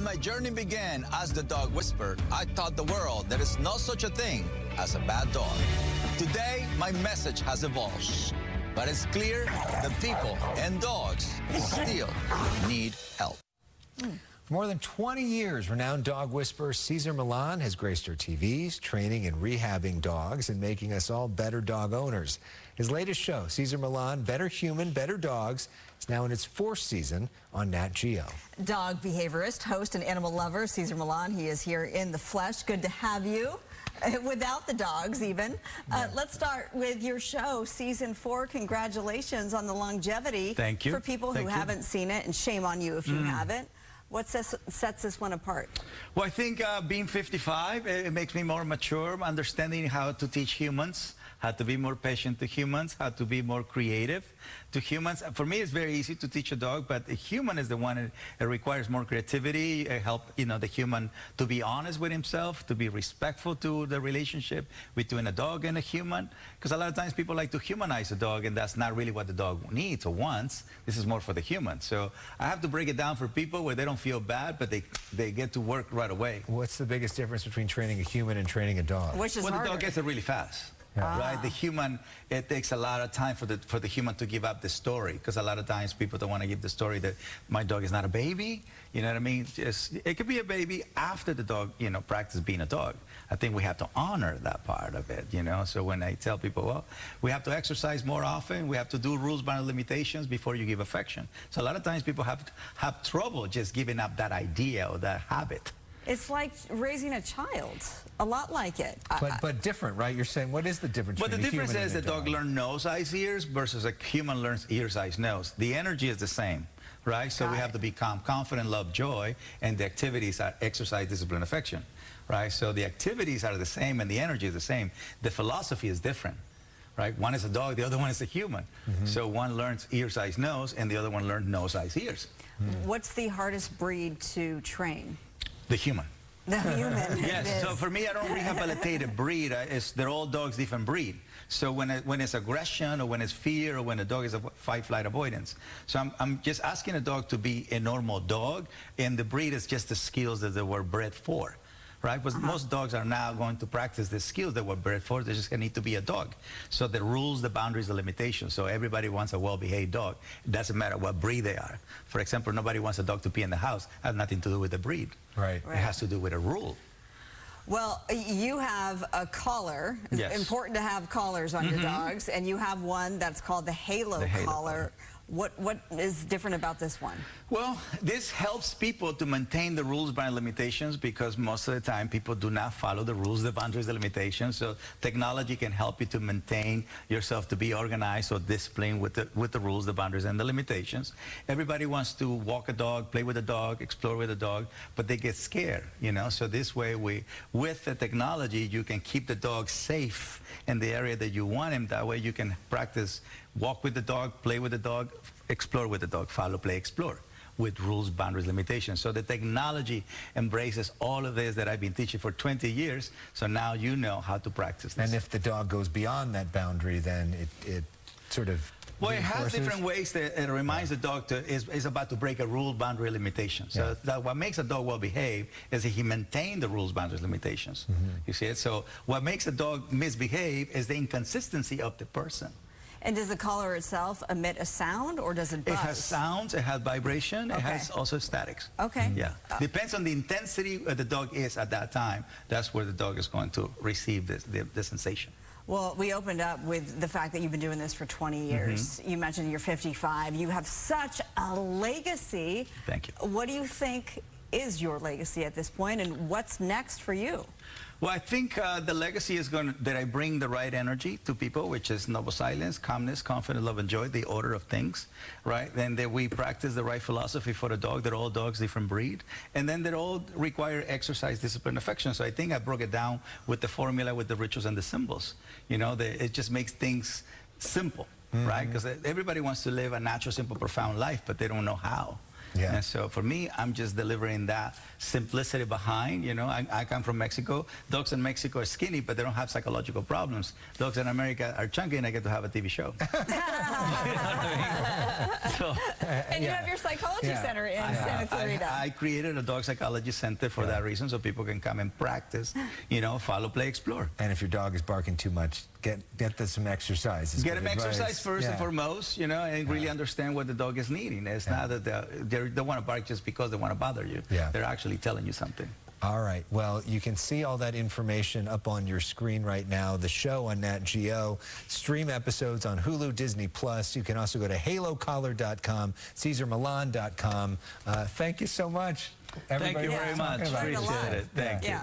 When my journey began as the dog whisperer, I taught the world there is no such a thing as a bad dog. Today, my message has evolved. But it's clear that people and dogs still need help. For more than 20 years, renowned dog whisperer Cesar Millan has graced our TVs, training and rehabbing dogs and making us all better dog owners. His latest show, Cesar Millan, Better Human, Better Dogs, is now in its 4th season on Nat Geo. Dog behaviorist, host, and animal lover, Cesar Millan. He is here in the flesh. Good to have you. Without the dogs, even. Let's start with your show, Season 4. Congratulations on the longevity. Thank you. For people who haven't seen it, and shame on you if you haven't. What sets this one apart? Well, I think being 55, it makes me more mature, understanding how to teach humans, how to be more patient to humans, how to be more creative to humans. For me, it's very easy to teach a dog, but a human is the one that requires more creativity, help the human to be honest with himself, to be respectful to the relationship between a dog and a human. Because a lot of times people like to humanize a dog, and that's not really what the dog needs or wants. This is more for the human. So I have to break it down for people where they don't feel bad, but they get to work right away. What's the biggest difference between training a human and training a dog? Which is Well, harder? the dog gets it really fast. Yeah. Right, the human, it takes a lot of time for the human to give up the story, because a lot of times people don't want to give the story that my dog is not a baby. You know what I mean? It could be a baby after the dog, practice being a dog. I think we have to honor that part of it, So when I tell people, well, we have to exercise more often, we have to do rules, boundaries, limitations before you give affection. So a lot of times people have trouble just giving up that idea or that habit. It's like raising a child, a lot like it. But different, right? You're saying, what is the difference But the between a difference human is and the a dog? dog learns nose, eyes, ears versus a human learns ears, eyes, nose. The energy is the same, right? So we have to be calm, confident, love, joy, and the activities are exercise, discipline, affection, right? So the activities are the same and the energy is the same. The philosophy is different. Right? One is a dog, the other one is a human. So one learns ears, eyes, nose, and the other one learns nose, eyes, ears. What's the hardest breed to train? The human. The human. Yes, so for me, I don't rehabilitate a breed. They're all dogs, different breed. So when it's aggression or when it's fear or when a dog is a fight, flight, avoidance. So I'm just asking a dog to be a normal dog, and the breed is just the skills that they were bred for. Right? Because most dogs are now going to practice the skills that were bred for. They just need to be a dog. So the rules, the boundaries, the limitations. So everybody wants a well-behaved dog. It doesn't matter what breed they are. For example, nobody wants a dog to pee in the house. It has nothing to do with the breed. Right. It has to do with a rule. Well, you have a collar. Yes. It's important to have collars on your dogs, and you have one that's called the Halo collar. What is different about this one? Well, this helps people to maintain the rules, boundaries, limitations, because most of the time people do not follow the rules, the boundaries, the limitations. So technology can help you to maintain yourself, to be organized or disciplined with the rules, the boundaries, and the limitations. Everybody wants to walk a dog, play with a dog, explore with a dog, but they get scared, So this way, with the technology, you can keep the dog safe in the area that you want him. That way you can practice walk with the dog, play with the dog, explore with the dog, follow, play, explore, with rules, boundaries, limitations. So the technology embraces all of this that I've been teaching for 20 years, so now you know how to practice this. And if the dog goes beyond that boundary, then it sort of Well, it has different ways that it reminds the dog is about to break a rule, boundary, limitation. So that what makes a dog well behaved is that he maintains the rules, boundaries, limitations. You see it? So what makes a dog misbehave is the inconsistency of the person. And does the collar itself emit a sound, or does it buzz? It has sounds, it has vibration, it has also statics. Okay. Yeah. Depends on the intensity the dog is at that time. That's where the dog is going to receive the sensation. Well, we opened up with the fact that you've been doing this for 20 years. You mentioned you're 55. You have such a legacy. Thank you. What do you think is your legacy at this point, and what's next for you? Well, I think the legacy is that I bring the right energy to people, which is noble silence, calmness, confidence, love, and joy, the order of things, right? Then that we practice the right philosophy for the dog. They're all dogs, different breed. And then they all require exercise, discipline, affection. So I think I broke it down with the formula, with the rituals and the symbols. It just makes things simple, right? Because everybody wants to live a natural, simple, profound life, but they don't know how. Yeah. And so for me, I'm just delivering that simplicity behind, you know. I come from Mexico. Dogs in Mexico are skinny, but they don't have psychological problems. Dogs in America are chunky, and I get to have a TV show. So, And you have your psychology center in Santa Clarita. I created a dog psychology center for that reason, so people can come and practice, you know, follow, play, explore. And if your dog is barking too much, get some exercise. Get them exercise first and foremost, you know, and really understand what the dog is needing. It's not that they want to bark just because they want to bother you. They're actually telling you something. All right. Well, you can see all that information up on your screen right now. The show on Nat Geo. Stream episodes on Hulu, Disney+. You can also go to halocollar.com, CesarMillan.com. Thank you so much. Thank you very much. Appreciate it. Thank you.